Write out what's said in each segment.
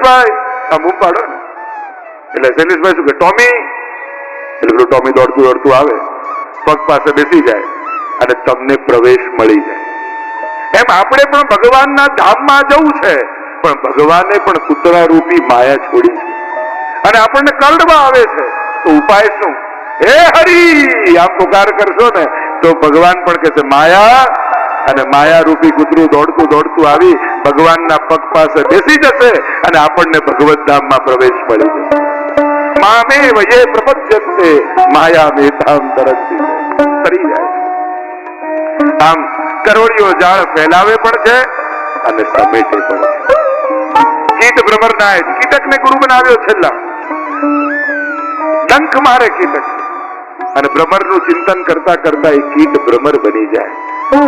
શૈલેષભાઈ આ બૂમ પાડો ને, એટલે શૈલેષભાઈ શું કે ટોમી, એટલે પેલું ટોમી દોડતું દોડતું આવે, પગ પાસે બેસી જાય અને તમને પ્રવેશ મળી જાય. એમ આપણે પણ ભગવાનના ધામમાં જવું છે, પણ ભગવાને પણ કૂતરા રૂપી માયા છોડી છે અને આપણને કરડવા આવે છે. તો ઉપાય શું? હે હરી આમ પુકાર કરશો ને તો ભગવાન પણ કહેશે માયા, અને માયા રૂપી કૂતરું દોડતું દોડતું આવી ભગવાનના પગ પાસે બેસી જશે અને આપણને ભગવત ધામમાં પ્રવેશ મળી જશે. મામે વયે પ્રપદ્યન્તે માયા મેધામ તરંતી, તરી જાય. આમ કરોડિયો જાળ ફેલાવે પણ છે અને સમેટે પણ છે. કીટ ભ્રમરનાએ કીટકને ગુરુ બનાવ્યો છેલ્લા, ડંખ મારે કીટક અને ભ્રમરનું ચિંતન કરતા કરતા એ કીટ ભ્રમર બની જાય.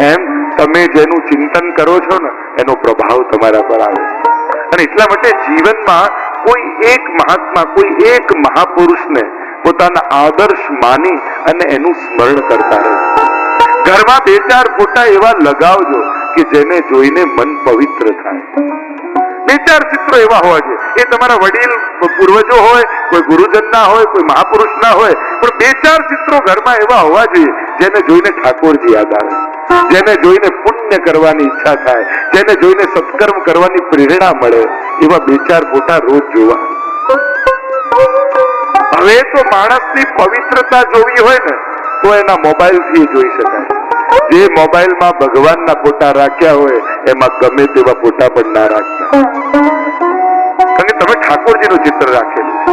એમ તમે જેનું ચિંતન કરો છો ને એનો પ્રભાવ તમારા પર આવે. અને એટલા માટે જીવનમાં કોઈ એક મહાત્મા, કોઈ એક મહાપુરુષને પોતાના આદર્શ માની અને એનું સ્મરણ કરતા રહે. ઘરમાં 2-4 ફોટા એવા લગાવજો કે જેને જોઈને મન પવિત્ર થાય. 2-4 ચિત્રો એવા હોવા જોઈએ. એ તમારા વડીલ પૂર્વજો હોય, કોઈ ગુરુજનના હોય, કોઈ મહાપુરુષના હોય, પણ 2-4 ચિત્રો ઘરમાં એવા હોવા જોઈએ જેને જોઈને ઠાકોરજી યાદ આવે, જેને જોઈને પુણ્ય કરવાની ઈચ્છા થાય, જેને જોઈને સત્કર્મ કરવાની પ્રેરણા મળે. એવા 2-4 ફોટા રોજ જોવા. હવે તો માણસની પવિત્રતા જોવી હોય ને તો એના મોબાઈલથી જોઈ શકાય. જે મોબાઈલમાં ભગવાનના ફોટા રાખ્યા હોય એમાં ગમે તેવા ફોટા પણ ના રાખતા, કારણ કે તમે ઠાકોરજીનું ચિત્ર રાખેલું છે.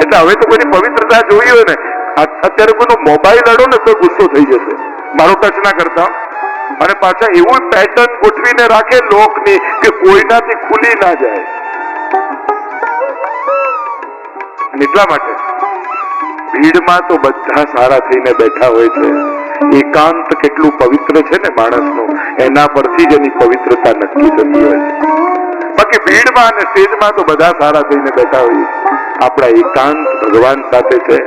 એટલે હવે તો કોઈની પવિત્રતા જોઈ હોય ને, અત્યારે કોઈનો મોબાઈલ અડો ને તો ગુસ્સો થઈ જશે, મારો ટચ ના કરતા. અને પાછા એવું પેટર્ન ગોઠવીને રાખે લોકની કે કોઈનાથી ખુલી ના જાય. એટલા માટે ભીડમાં તો બધા સારા થઈને બેઠા હોય છે. એકાંત કેટલું પવિત્ર છે ને માણસનું, એના પરથી જ એની પવિત્રતા નક્કી થતી હોય છે. બાકી ભીડમાં અને સ્ટેજમાં તો બધા સારા થઈને બેઠા હોઈએ. આપણા એકાંત ભગવાન સાથે છે,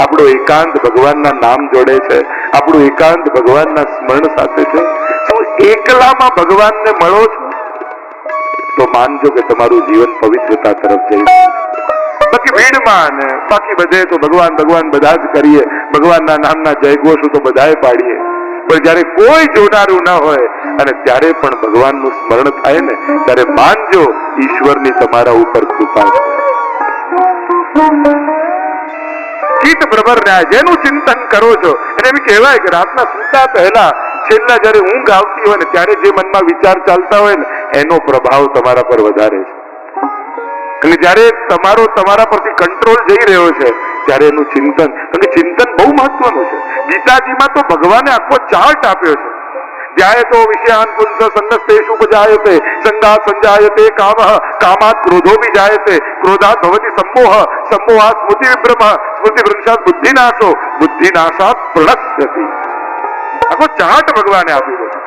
આપણો એકાંત ભગવાનના નામ જોડે છે, આપણું એકાંત ભગવાનના સ્મરણ સાથે છે. શું એકલામાં ભગવાનને મળો છો તો માનજો કે તમારું જીવન પવિત્રતા તરફ જઈ રહ્યું છે. બાકી ભીડમાં ને બાકી બધે તો ભગવાન ભગવાન બધા જ કરીએ, ભગવાનના નામના જયઘોષ તો બધાએ પાડીએ, પણ જયારે કોઈ જોનારું ના હોય અને ત્યારે પણ ભગવાનનું સ્મરણ થાય ને ત્યારે માનજો ઈશ્વરની તમારા ઉપર કૃપા છે. કીટ ભ્રમર ન્યાય, જેનું ચિંતન કરો છો એને એમ કહેવાય કે રાતના સૂતા પહેલા છેલ્લા જયારે ઊંઘ આવતી હોય ને ત્યારે જે મનમાં વિચાર ચાલતા હોય ને એનો પ્રભાવ તમારા પર વધારે છે. એટલે જયારે તમારા પરથી કંટ્રોલ જઈ રહ્યો છે ત્યારે એનું ચિંતન, કારણ કે ચિંતન બહુ મહત્વનું છે. ગીતાજીમાં તો ભગવાને આખો ચાર્ટ આપ્યો છે. ધ્યાયતો વિષયાન પુંસ સંગસ્તેષુ ઉપજાયતે, સંગાત સંજાયતે કામઃ, કામાત ક્રોધો વિજાયતે, ક્રોધાત ભવતિ સમ્મોહ, સમ્મોહાત સ્મૃતિ વિભ્રમઃ, સ્મૃતિ ભ્રંશાત બુદ્ધિનાશો, બુદ્ધિનાશાત પ્રણશ્યતિ. આખો ચાર્ટ ભગવાને આપ્યો છે.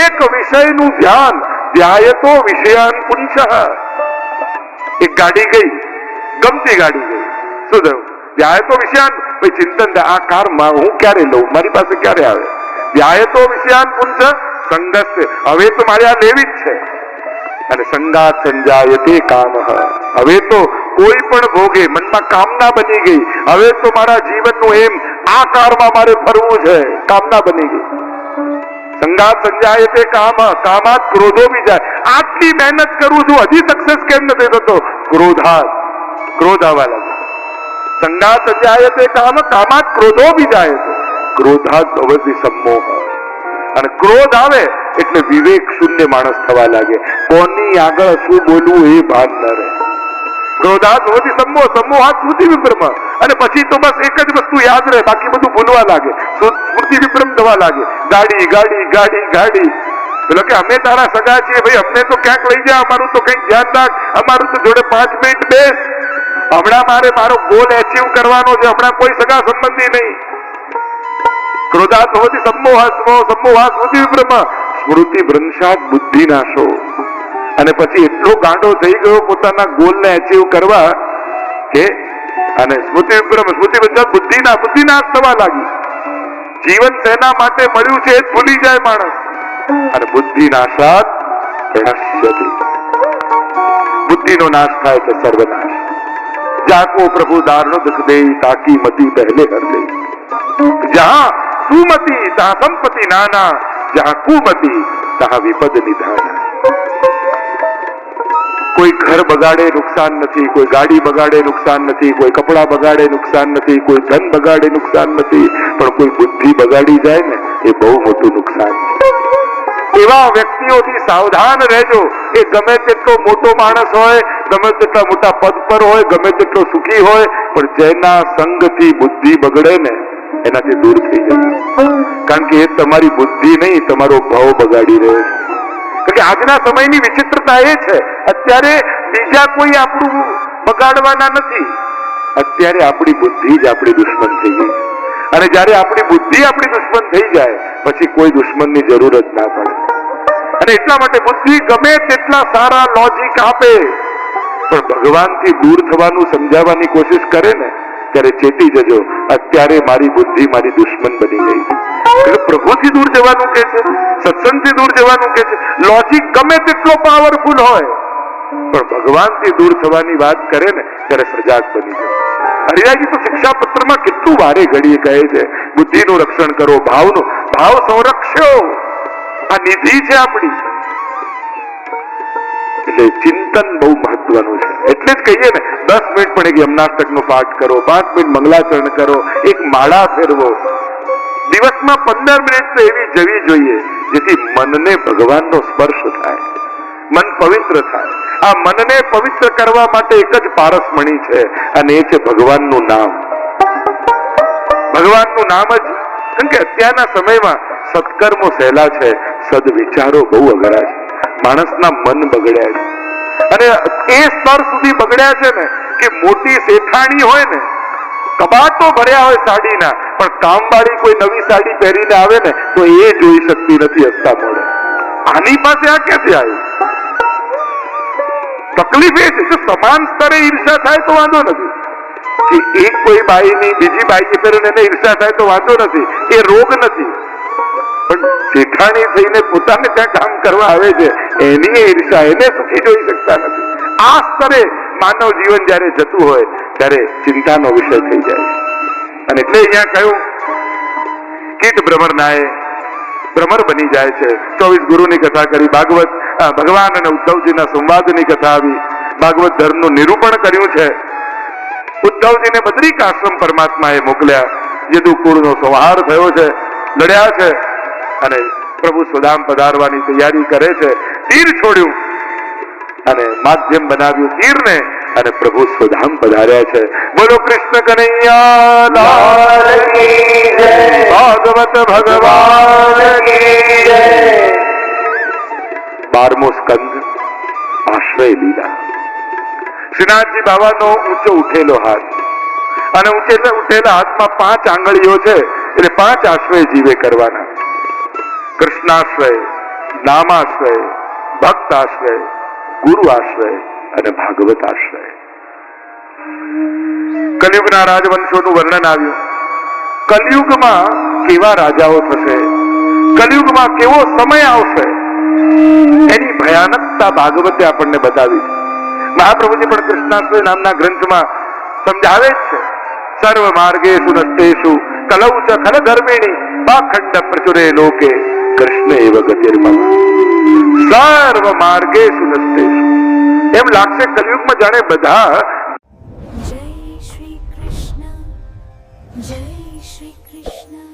એક વિષયનું ધ્યાન, ધ્યાયતો વિષયાન પુંસઃ. એક ગાડી ગઈ, ગમતી ગાડી ગઈ, શું થયું? ધ્યાયતો વિષયાન, ભાઈ ચિંતન, આ કાર હું ક્યારે લઉં, મારી પાસે ક્યારે આવે? ધ્યાયતો વિષયાન પુંસ સંગસ્ત, હવે તો મારે આ લેવી જ છે. અને સંગાત સંજાયતે કામઃ, હવે તો કોઈ પણ ભોગે મનમાં કામના બની ગઈ, હવે તો મારા જીવનનું એમ આ કારમાં મારે ફરવું છે, કામના બની ગઈ. સંગાત સંજાયતે કામ, કામાત ક્રોધો બી જાય. આટલી મહેનત કરું છું હજી સક્સેસ કેમ નથી થતો? ક્રોધાત, ક્રોધ આવવા લાગે. સંગાત સંજાયતે કામ, કામાત ક્રોધો બી જાય, ક્રોધાત ભવતિ સમ્મોહ. અને ક્રોધ આવે એટલે વિવેક શૂન્ય માણસ થવા લાગે, કોની આગળ શું બોલવું એ ભાન ન રહે. ક્રોધાત ભવતિ સમ્મોહ, સમ્મોહાત સ્મૃતિ વિભ્રમ. અને પછી તો બસ એક જ વસ્તુ યાદ રહે, બાકી બધું ભૂલવા લાગે, સ્મૃતિ વિભ્રમ થવા લાગે. ગાડી ગાડી ગાડી ગાડી, પેલો કે અમે તારા સગા છીએ ભાઈ, અમને તો ક્યાંક લઈ જા, અમારું તો કંઈક ધ્યાન રાખ, અમારું તો જોડે 5 મિનિટ બેસ, હમણાં મારો ગોલ એચીવ કરવાનો છે, હમણાં કોઈ સગા સંબંધી નહીં. ક્રોધાત ભવતિ સમ્મોહ, સમ્મોહાત સ્મૃતિ વિભ્રમ, સ્મૃતિ ભ્રંશાત બુદ્ધિનાશો. અને પછી એટલો ગાંડો થઈ ગયો પોતાના ગોલને એચીવ કરવા કે અને સ્મૃતિ વિભ્રમ, સ્મૃતિ ભ્રંશાત બુદ્ધિનાશ થવા લાગી. જીવન શેના માટે મળ્યું છે એ ભૂલી જાય માણસ. અને બુદ્ધિનાશાત પ્રણશ્યતિ, બુદ્ધિનો નાશ થાય તો સર્વનાશ. જાકો પ્રભુ દારનો દુખ દે તાકી મતી પહેલે હર દે. જહાં સુમતિ તહાં સંપત્તિ નાના, જહાં કુમતિ તહાં વિપદ નિધાના. કોઈ ઘર બગાડે નુકસાન નથી, કોઈ ગાડી બગાડે નુકસાન નથી, કોઈ કપડા બગાડે નુકસાન નથી, કોઈ ધન બગાડે નુકસાન નથી, પણ કોઈ બુદ્ધિ બગાડી જાય ને એ બહુ મોટું નુકસાન છે. એવા વ્યક્તિઓથી સાવધાન રહેજો. એ ગમે તેટલો મોટો માણસ હોય, ગમે તેટલા મોટા પદ પર હોય, ગમે તેટલો સુખી હોય, પણ જેના સંગથી બુદ્ધિ બગડે ને એનાથી દૂર થઈ જજો. કારણ કે એ તમારી બુદ્ધિ નહીં, તમારો ભાવ બગાડી રહ્યો છે. કારણ કે આજના સમયની વિચિત્રતા એ છે, અત્યારે બીજા કોઈ આપણું બગાડવાના નથી, અત્યારે આપણી બુદ્ધિ જ આપણી દુશ્મન થઈ ગઈ. અને જયારે આપણી બુદ્ધિ આપણી દુશ્મન થઈ જાય પછી કોઈ દુશ્મનની જરૂર જ ના પડે. અને એટલા માટે બુદ્ધિ ગમે તેટલા સારા લોજિક આપે, પણ ભગવાનથી દૂર થવાનું સમજાવવાની કોશિશ કરે ને ત્યારે ચેતી જજો, અત્યારે મારી બુદ્ધિ મારી દુશ્મન બની ગઈ. પ્રભુથી દૂર જવાનું કે છે, સત્સંગથી દૂર જવાનું કે છે. લોજિક ગમે તેટલો પાવરફુલ હોય, પણ ભગવાનથી દૂર થવાની વાત કરે ને ત્યારે સજાગ બની જાય. હરિરાયજી તો શિક્ષા પત્રમાં કેટલું વારે ઘડીએ કહે છે, બુદ્ધિનું રક્ષણ કરો, ભાવનું ભાવ સંરક્ષો, આ નિધિ છે આપણી. એટલે ચિંતન બહુ મહત્વનું છે. એટલે જ કહીએ ને 10 મિનિટ પણ એક યમનાષ્ટકનો પાઠ કરો, 5 મિનિટ મંગલાચરણ કરો, એક માળા ફેરવો. દિવસમાં 15 મિનિટ તો એવી જવી જોઈએ જેથી મનને ભગવાનનો સ્પર્શ થાય, મન પવિત્ર થાય. આ મનને પવિત્ર કરવા માટે એક જ પારસમણી છે, અને એ છે ભગવાનનું નામ. ભગવાનનું નામ જ. કેમ કે અત્યારના સમયમાં સત્કર્મો સહેલા છે, સદવિચારો બહુ અઘરા છે. માણસના મન બગડ્યા છે, અને એ સ્તર સુધી બગડ્યા છે ને કે મોટી શેઠાણી હોય ને, કબાટો ભર્યા હોય સાડીના, પણ કામવાળી કોઈ નવી સાડી પહેરીને આવે ને તો એ જોઈ શકતી નથી હસતા મોઢે. આની પાસે આ ક્યાંથી આવ્યું? તકલીફ એ છે કે સમાન સ્તરે ઈર્ષા થાય તો વાંધો નથી, કે એક કોઈ બાઈની બીજી બાઈએ પહેરીને એને ઈર્ષા થાય તો વાંધો નથી, એ રોગ નથી. પણ શેઠાણી થઈને પોતાને ત્યાં કામ કરવા આવે છે એની ઈર્ષા, એને સુખી જોઈ શકતા નથી. આ સ્તરે માનવ જીવન જયારે જતું હોય ત્યારે ચિંતાનો વિષય થઈ જાય. અને એટલે અહીંયા કહ્યું કીટ ભ્રમરનાએ ભ્રમર બની જાય છે. 24 ગુરુની કથા કરી, ભાગવત ભગવાન અને ઉદ્ધવજીના સંવાદની કથા આવી, ભાગવત ધર્મનું નિરૂપણ કર્યું છે. ઉદ્ધવજીને બદ્રિક આશ્રમ પરમાત્માએ મોકલ્યા. યદુકુળનો સંહાર થયો છે, લડ્યા છે, અને પ્રભુ સ્વધામ પધારવાની તૈયારી કરે છે. તીર છોડ્યું અને માધ્યમ બનાવ્યું તીરને, અને પ્રભુ સ્વધામ પધાર્યા છે. બોલો કૃષ્ણ કનૈયા લાલ કી જય, ભાગવત ભગવાન કી જય. 12મો સ્કંદ આશ્રય લીલા. શ્રીનાથજી બાવાનો ઊંચો ઉઠેલો હાથ, અને ઉઠેલા હાથમાં 5 આંગળીઓ છે, એટલે 5 આશ્રય જીવે કરવાના. કૃષ્ણાશ્રય, નામાશ્રય, ભક્ત આશ્રય, ગુરુ આશ્રય અને ભાગવત આશ્રય. કલયુગના રાજવંશોનું વર્ણન આવ્યું. કલયુગમાં કેવા રાજાઓ થશે, કલયુગમાં કેવો સમય આવશે, એની ભયાનકતા ભાગવતે આપણને બતાવી છે. મહાપ્રભુજી પણ કૃષ્ણાશ્રય નામના ગ્રંથમાં સમજાવે જ છે. સર્વ માર્ગેષુ નષ્ટેષુ કલૌ ચ ખલ ધર્મિણી પાખંડ પ્રચુરે લોકે કૃષ્ણ એવ ગતિર્મમ. સર્વ માર્ગેષુ નષ્ટેષુ. એમ લાગશે કલયુગમાં જાણે બધા. જય શ્રી કૃષ્ણ, જય શ્રી કૃષ્ણ.